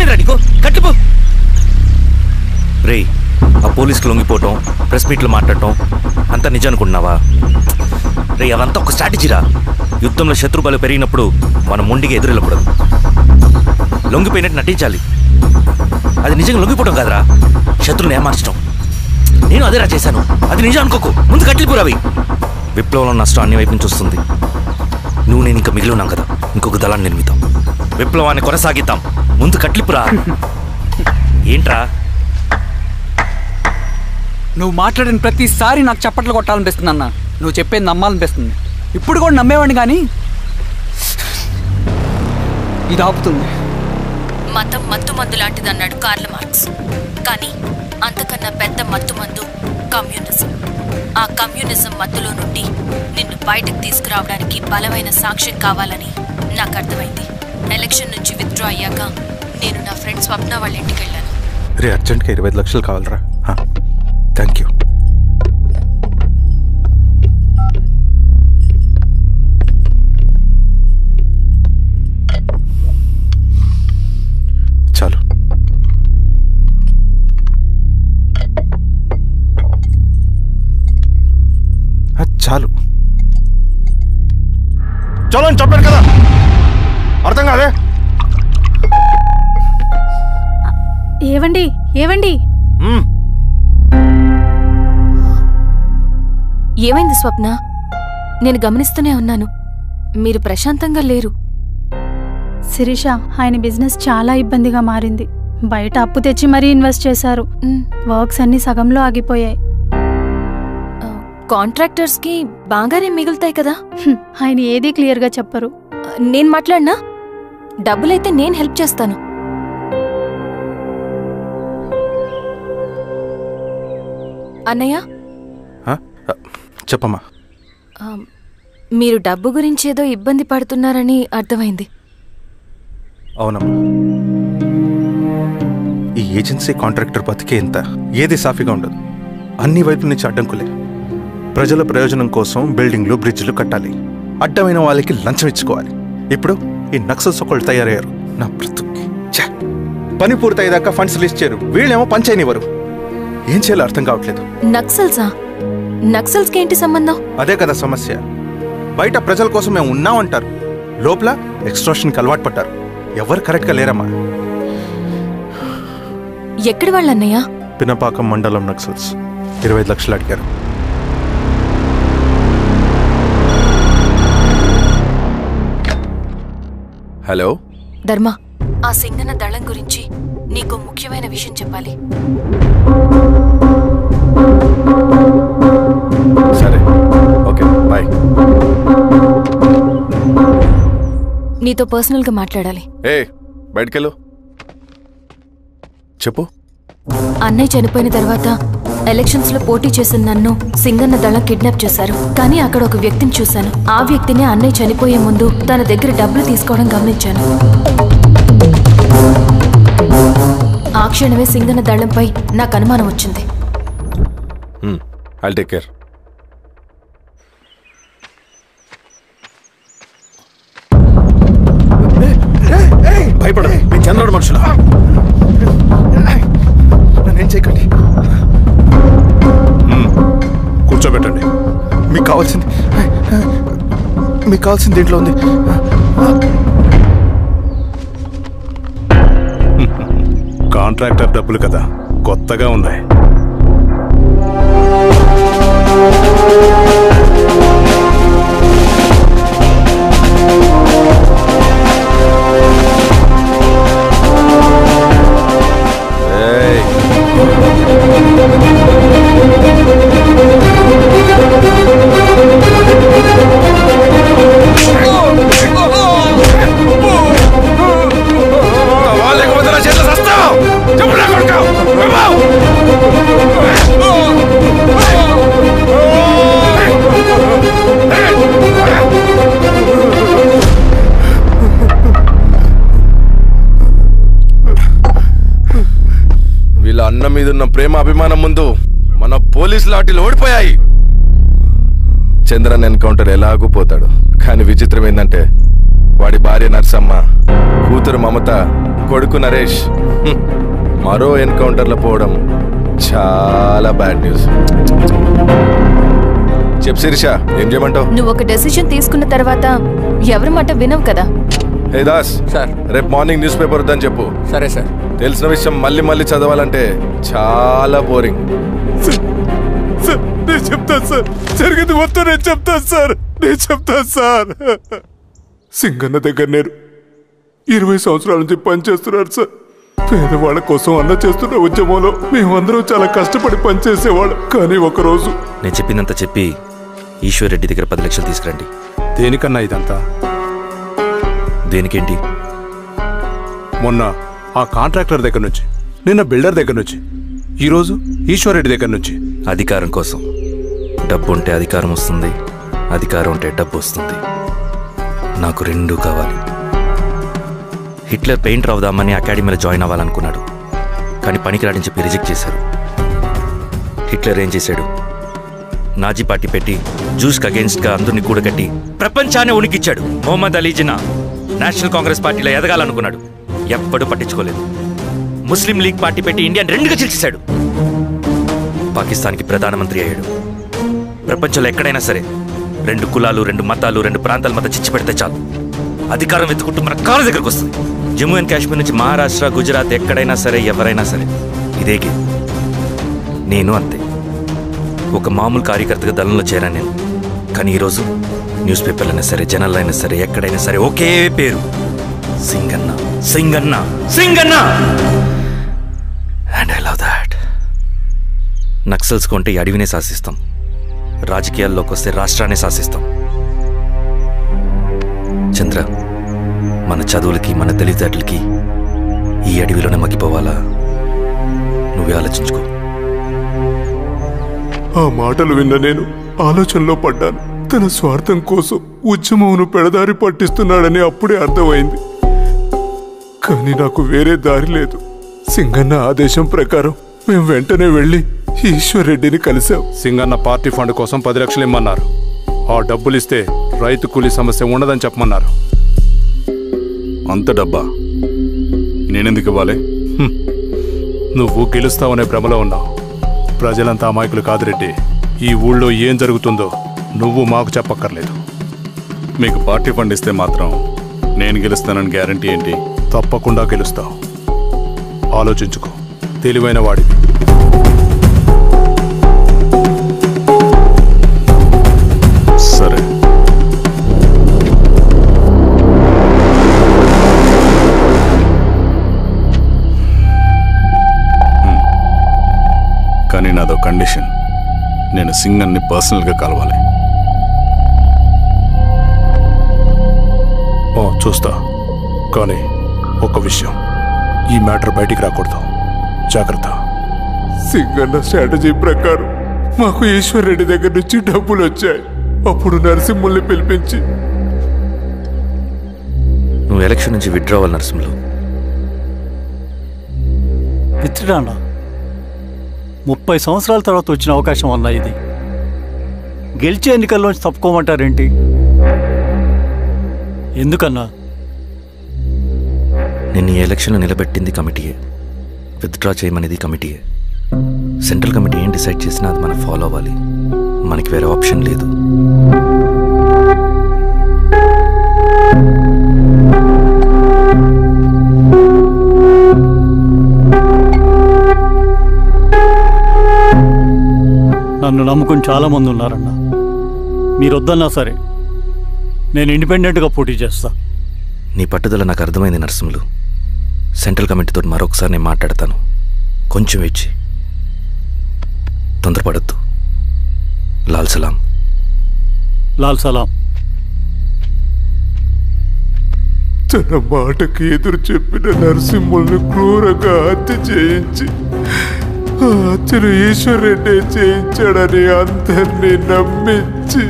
ఏమైందిరా నీకు? కట్టిపో. రే, ఆ పోలీసుకి లొంగిపోవటం, ప్రెస్ మీట్లు మాట్లాడటం అంతా నిజం అనుకుంటున్నావా? రే, అవంతా ఒక స్ట్రాటజీరా. యుద్ధంలో శత్రుబలు పెరిగినప్పుడు మనం మొండిగా ఎదురెళ్ళకూడదు, లొంగిపోయినట్టు నటించాలి. అది నిజంగా లొంగిపోవటం కాదురా, శత్రువుని ఏమార్చడం. నేను అదేరా చేశాను. అది నిజం అనుకోకు. ముందు కట్టిలిపోరు. అవి విప్లవంలో నష్టం అన్ని వైపు నుంచి వస్తుంది. నువ్వు నేను ఇంకా మిగిలి ఉన్నాం కదా, ఇంకొక దళాన్ని నిర్మితాం, విప్లవాన్ని కొనసాగిద్దాం. ముందు కట్లిపురా. ఏంట్రా నువ్వు మాట్లాడిన ప్రతిసారి నాకు చప్పట్లు కొట్టాలనిపిస్తుంది అన్న. నువ్వు చెప్పేది నమ్మాలనిపిస్తుంది. ఇప్పుడు కూడా నమ్మేవాడిని, కానీ ఇది ఆపుతుంది. మతం మత్తు మందు లాంటిదన్నాడు కార్ల్ మార్క్స్. కానీ అంతకన్నా పెద్ద మత్తు మందు కమ్యూనిజం. ఆ కమ్యూనిజం మత్తులో నుండి నిన్ను బయటకు తీసుకురావడానికి బలమైన సాక్ష్యం కావాలని నాకు అర్థమైంది. ఎలక్షన్ నుంచి విత్డ్రా అయ్యాక నేను నా ఫ్రెండ్ స్వప్న వాళ్ళ ఇంటికి వెళ్ళాను. రే, అర్జెంట్గా 25 లక్షలు కావాలరా. Thank you. చాలు. చాలు. చలో అని చెప్పాను కదా, అర్థం కాదే? ఏవండి ఏవండి, ఏమైంది స్వప్న? నేను గమనిస్తూనే ఉన్నాను, మీరు ప్రశాంతంగా లేరు. శిరీష, ఆయన బిజినెస్ చాలా ఇబ్బందిగా మారింది. బయట అప్పు తెచ్చి మరీ ఇన్వెస్ట్ చేశారు. వర్క్స్ అన్ని సగంలో ఆగిపోయాయి. కాంట్రాక్టర్స్ కి బాగానే మిగులుతాయి కదా. ఆయన ఏదీ క్లియర్గా చెప్పరు. నేను మాట్లాడినా డబ్బులైతే నేను హెల్ప్ చేస్తాను. అన్నయ్య, చెప్పమ్మా. మీరు డబ్బు గురించి ఏదో ఇబ్బంది పడుతున్నారని అర్థమైంది. అవునమ్మా, ఈ ఏజెన్సీ కాంట్రాక్టర్ బతికే ఇంత ఏది సాఫీగా ఉండదు. అన్ని వైపుల నుంచి అడ్డంకులే. ప్రజల ప్రయోజనం కోసం బిల్డింగ్లు, బ్రిడ్జ్లు కట్టాలి, అడ్డమైన వాళ్ళకి లంచం ఇచ్చుకోవాలి. ఇప్పుడు ఈ నక్సల్స్ ఒకళ్ళు తయారయ్యారు. నా బ్రతుక్కి పని పూర్తయ్యేదాకా ఫండ్స్ రిలీజ్ చేయరు, వీళ్ళేమో పని చేయనివ్వరు. ఏం చేయాలో అర్థం కావట్లేదు. నక్సల్సా? నక్సల్స్కి ఏంటి సంబంధం? అదే కదా సమస్య. బయట ప్రజల కోసం మేము ఉన్నామంటారు, లోపల ఎక్స్ట్రాక్షన్కి అలవాటు పడ్డారు. ఎవరు కరెక్ట్గా లేరమ్మా. ఎక్కడి వాళ్ళన్నయ్య? పినపాకం మండలం నక్సల్స్ 25 లక్షలు అడిగారు. హలో ధర్మ, ఆ సింగన దళం గురించి నీకు ముఖ్యమైన విషయం చెప్పాలి. సరే, ఓకే, బాయ్. నీతో పర్సనల్గా మాట్లాడాలి. బయటకెళ్ళు. చెప్పు. అన్నయ్య చనిపోయిన తర్వాత ఎలక్షన్స్ లో పోటీ చేసిన నన్ను సింగన్న దళం కిడ్నాప్ చేశారు. కానీ అక్కడ ఒక వ్యక్తిని చూశాను. ఆ వ్యక్తిని అన్నయ్య చనిపోయే ముందు తన దగ్గర డబ్బులు తీసుకోవడం గమనించాను. ఆ క్షణమే సింగన్న దళంపై నాకు అనుమానం వచ్చింది. I'll take care. భయపడదు, మీ చంద్రుడు మనుషులు. నన్నేం చేయకండి. కూర్చోబెట్టండి. మీకు కావాల్సింది దీంట్లో ఉంది. కాంట్రాక్టర్ డబ్బులు కదా, కొత్తగా ఉన్నాయి. వీళ్ళ అన్న మీదున్న ప్రేమ అభిమానం ముందు మన పోలీసు లాఠీలు ఓడిపోయాయి. చంద్రన్ ఎన్కౌంటర్ ఎలాగూ పోతాడు. కానీ విచిత్రం ఏంటంటే వాడి భార్య నర్సమ్మ, కూతురు మమత కొడుకు నరేష్ మరో ఎన్కౌంటర్లో పోవడం చాలా బ్యాడ్ న్యూస్. చెప్పు శిరీష, ఏం చేయమంటావు? నువ్వు ఒక డెసిషన్ తీసుకున్న తర్వాత ఎవరి మాట వినవు కదా. హే దాస్ సార్. రేపు మార్నింగ్ న్యూస్ పేపర్ వద్దని చెప్పు. సరే సార్. తెలిసిన విషయం మళ్ళీ మళ్ళీ చదవాలంటే చాలా బోరింగ్. నేను చెప్తాను సార్, జరిగింది మొత్తం నేను చెప్తాను సార్. సింగన్న దగ్గర నేను 20 సంవత్సరాల నుంచి పనిచేస్తున్నాడు సార్. పేదవాళ్ళ కోసం అన్న చేస్తున్న ఉద్యమంలో మేమందరం చాలా కష్టపడి పనిచేసేవాళ్ళం. కానీ ఒకరోజు నేను చెప్పిందంతా చెప్పి ఈశ్వర్ రెడ్డి దగ్గర 10 లక్షలు తీసుకురండి. దేనికన్నా ఇదంతా? దేనికేంటి? మొన్న ఆ కాంట్రాక్టర్ దగ్గర నుంచి, నిన్న బిల్డర్ దగ్గర నుంచి, ఈరోజు ఈశ్వర్ రెడ్డి దగ్గర నుంచి. అధికారం కోసం. డబ్బు ఉంటే అధికారం వస్తుంది, అధికారం ఉంటే డబ్బు వస్తుంది. నాకు రెండూ కావాలి. హిట్లర్ పెయింటర్ అవుదామని అకాడమీలో జాయిన్ అవ్వాలనుకున్నాడు, కానీ పనికిరాడని చెప్పి రిజెక్ట్ చేశారు. హిట్లర్ ఏం చేశాడు? నాజీ పార్టీ పెట్టి జూస్కి అగేన్స్ట్గా అందరినీ కూడగట్టి ప్రపంచాన్ని ఉనికిచ్చాడు. మొహమ్మద్ అలీ జిన్నా నేషనల్ కాంగ్రెస్ పార్టీలో ఎదగాలనుకున్నాడు, ఎప్పుడూ పట్టించుకోలేదు. ముస్లిం లీగ్ పార్టీ పెట్టి ఇండియాని రెండుగా చీల్చేశాడు. పాకిస్తాన్కి ప్రధానమంత్రి అయ్యాడు. ప్రపంచంలో ఎక్కడైనా సరే 2 కులాలు, 2 మతాలు, 2 ప్రాంతాల మధ్య చిచ్చి పెడితే చాలు, అధికారం వెతుకుంటూ మన కాళ్ళ దగ్గరకు వస్తుంది. జమ్మూ అండ్ కాశ్మీర్ నుంచి మహారాష్ట్ర, గుజరాత్ ఎక్కడైనా సరే, ఎవరైనా సరే ఇదే గేమ్. నేను అంతే. ఒక మామూలు కార్యకర్తగా దళంలో చేరాను నేను. కానీ ఈరోజు న్యూస్ పేపర్లైనా సరే, జనాల్లో అయినా సరే, ఎక్కడైనా సరే ఒకే పేరు, Singanna, Singanna, Singanna. And I love that. Naxals కొంటే ఈ అడవినే శాసిస్తాం, రాజకీయాల్లోకి వస్తే రాష్ట్రాన్ని శాసిస్తాం. చంద్ర, మన చదువులకి, మన తెలివితేటలకి ఈ అడవిలోనే మగ్గిపోవాలా? నువ్వే ఆలోచించుకో. ఆ మాటలు విన్న నేను ఆలోచనలో పడ్డాను. తన స్వార్థం కోసం ఉద్యమమును పెడదారి పట్టిస్తున్నాడని అప్పుడే అర్థమైంది. కానీ నాకు వేరే దారి లేదు. సింగన్న ఆదేశం ప్రకారం మేము వెంటనే వెళ్ళి ఈశ్వర్ రెడ్డిని కలిశాం. సింగన్న పార్టీ ఫండ్ కోసం 10 లక్షలు ఇమ్మన్నారు. ఆ డబ్బులు ఇస్తే రైతు కూలీ సమస్య ఉండదని చెప్పమన్నారు. అంత డబ్బా నేనెందుకు ఇవ్వాలి? నువ్వు గెలుస్తావనే భ్రమలో ఉన్నావు. ప్రజలంతా అమాయకులు కాదు రెడ్డి. ఈ ఊళ్ళో ఏం జరుగుతుందో నువ్వు మాకు చెప్పక్కర్లేదు. మీకు పార్టీ ఫండ్ ఇస్తే మాత్రం నేను గెలుస్తానని గ్యారంటీ ఏంటి? తప్పకుండా గెలుస్తావు. ఆలోచించుకో, తెలివైన వాడివి. సరే, కానీ నాదో కండిషన్. నేను సింగన్ని పర్సనల్గా కలవాలి. చూస్తా, కానీ ఒక విషయం, ఈ మ్యాటర్ బయటికి రాకూడదు. జాగ్రత్త. సింగన్న స్ట్రాటజీ ప్రకారం మాకు ఈశ్వర్ రెడ్డి దగ్గర నుంచి డబ్బులు వచ్చాయి. అప్పుడు నరసింహుల్ని పిలిపించి, నువ్వు ఎలక్షన్ నుంచి విత్డ్రా అవ్వాలి నరసింహులు. విత్డ్రానా? 30 సంవత్సరాల తర్వాత వచ్చిన అవకాశం అన్నా ఇది. గెలిచే ఎన్నికల్లోంచి తప్పుకోమంటారేంటి? ఎందుకన్నా? నిన్ను ఈ ఎలక్షన్లో నిలబెట్టింది కమిటీయే, విత్డ్రా చేయమనేది కమిటీయే. సెంట్రల్ కమిటీ ఏం డిసైడ్ చేసినా అది మనం ఫాలో అవ్వాలి. మనకి వేరే ఆప్షన్ లేదు. నన్ను నమ్ముకుని చాలామంది ఉన్నారన్నా. మీరు వద్దన్నా సరే నేను ఇండిపెండెంట్గా పోటీ చేస్తా. నీ పట్టుదల నాకు అర్థమైంది నరసింహులు. సెంట్రల్ కమిటీతో మరొకసారి నేను మాట్లాడతాను. కొంచెం వెయిట్. తొందరపడద్దు. లాల్ సలాం. లాల్ సలాం. తన మాటకి ఎదురు చెప్పిన నరసింహుల్ని క్రూరంగా హత్య చేయించి ఆ హత్యను ఈశ్వర్ రెడ్డి చేయించాడని అందరినీ నమ్మించి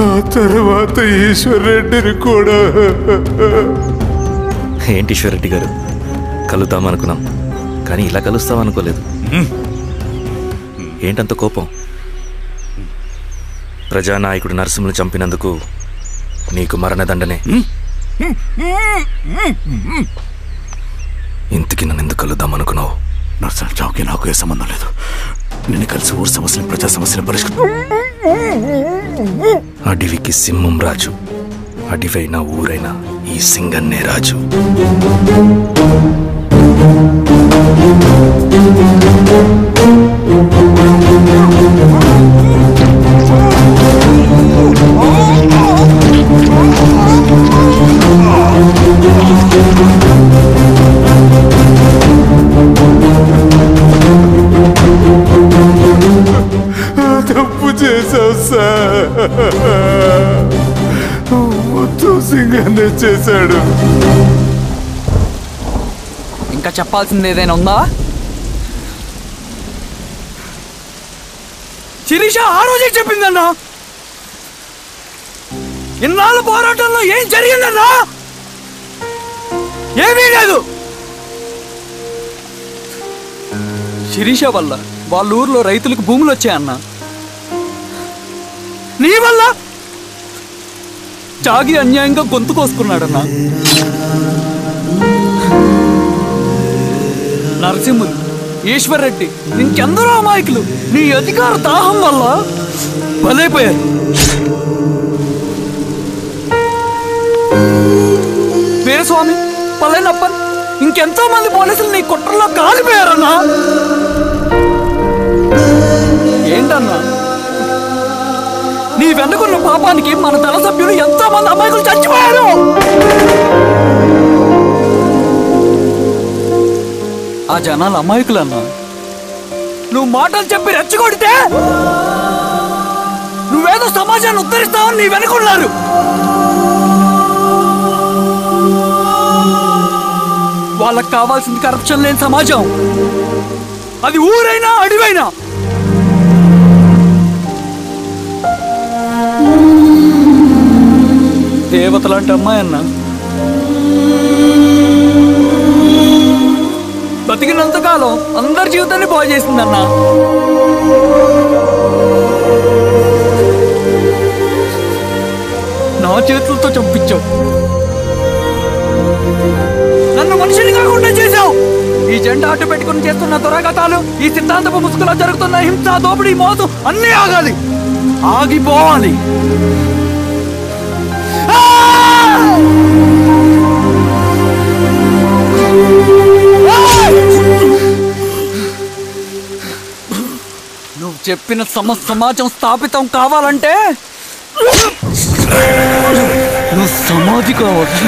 ఆ తర్వాత ఈశ్వర్ రెడ్డిని కూడా. ఏంటి ఈశ్వర్ రెడ్డి గారు, కలుద్దామనుకున్నాం కానీ ఇలా కలుస్తామనుకోలేదు. ఏంటంత కోపం? ప్రజానాయకుడు నరసింహులు చంపినందుకు నీకు మరణదండనే. ఇంతకీ నన్ను ఎందుకు కలుద్దాం అనుకున్నావు? నర్సన్ చావుకి నాకు ఏ సంబంధం లేదు. నిన్ను కలిసి ఊరు సమస్యలు, ప్రజా సమస్యలు పరిష్కరించు. అడవికి సింహం రాజు, అడవైనా ఊరైనా ఈ సింగన్నే రాజు. తప్పు చేశావు సార్. మొత్తం సింగన్నే చేశాడు. ఇంకా చెప్పాల్సింది ఏదైనా ఉందా? శిరీష ఆ రోజే చెప్పిందన్నా. ఇన్నాళ్ళ పోరాటంలో ఏం జరిగిందన్నా? ఏమీ లేదు. శిరీష వల్ల వాళ్ళ ఊర్లో రైతులకు భూములు వచ్చాయన్నా. నీ వల్ల చాగి అన్యాయంగా గొంతు కోసుకున్నాడన్నా. నరసింహులు, ఈశ్వర్ రెడ్డి, ఇంకెందరో అమాయకులు నీ అధికార దాహం వల్ల బలైపోయారు. వీరస్వామి, పల్లెనప్పన్, ఇంకెంతో మంది పోలీసులు నీ కుట్రలో కాలిపోయారన్నా. ఏంటన్నా నీ వెనుకున్న పాపానికి మన దళ సభ్యులు ఎంతో మంది అమాయకులు చచ్చిపోయారు. ఆ జనాలు అమాయకులన్నా. నువ్వు మాటలు చెప్పి రెచ్చగొడితే నువ్వేదో సమాజాన్ని ఉద్ధరిస్తావని నీ వెనుకున్నారు. వాళ్ళకి కావాల్సింది కరప్షన్ లేని సమాజం. అది ఊరైనా అడివైనా. దేవత లాంటి అమ్మాయి అన్నా. బతికినంతకాలం అందరి జీవితాన్ని బాగు చేసిందన్నా. నా చేతులతో చంపించావు. నన్ను మనిషిని కాకుండా చేశావు. ఈ జెండా అడ్డు పెట్టుకుని చేస్తున్న దురాఘాతాలు, ఈ సిద్ధాంతపు ముసుగులో జరుగుతున్న హింస, దోపిడీ, మోసం అన్నీ ఆగాలి, ఆగిపోవాలి. నువ్వు చెప్పిన సమాజం స్థాపితం కావాలంటే నువ్వు సమాధి కావచ్చు.